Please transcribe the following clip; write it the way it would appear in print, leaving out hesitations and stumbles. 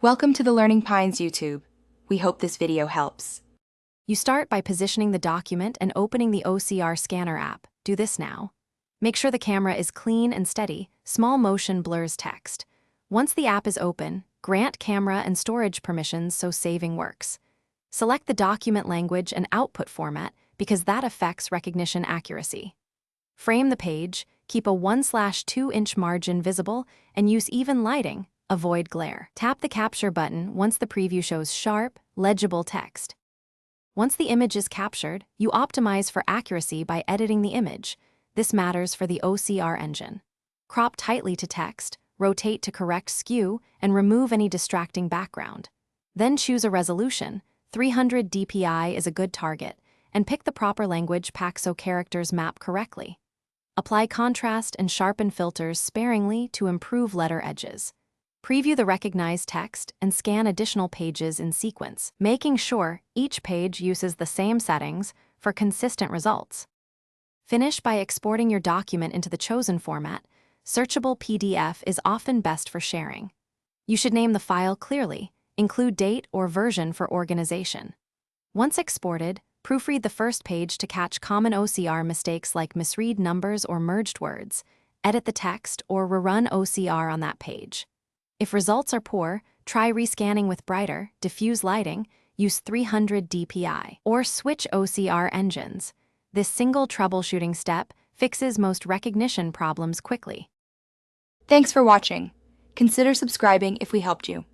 Welcome to the Learning Pines YouTube. We hope this video helps. You start by positioning the document and opening the OCR scanner app. Do this now. Make sure the camera is clean and steady. Small motion blurs text. Once the app is open, grant camera and storage permissions so saving works. Select the document language and output format because that affects recognition accuracy. Frame the page, keep a 1/2-inch margin visible, and use even lighting. Avoid glare. Tap the capture button once the preview shows sharp, legible text. Once the image is captured, you optimize for accuracy by editing the image. This matters for the OCR engine. Crop tightly to text, rotate to correct skew, and remove any distracting background. Then choose a resolution. 300 dpi is a good target, and pick the proper language pack so characters map correctly. Apply contrast and sharpen filters sparingly to improve letter edges. Preview the recognized text and scan additional pages in sequence, making sure each page uses the same settings for consistent results. Finish by exporting your document into the chosen format. Searchable PDF is often best for sharing. You should name the file clearly, include date or version for organization. Once exported, proofread the first page to catch common OCR mistakes like misread numbers or merged words. Edit the text or rerun OCR on that page. If results are poor, try rescanning with brighter, diffuse lighting, use 300 dpi, or switch OCR engines. This single troubleshooting step fixes most recognition problems quickly. Thanks for watching. Consider subscribing if we helped you.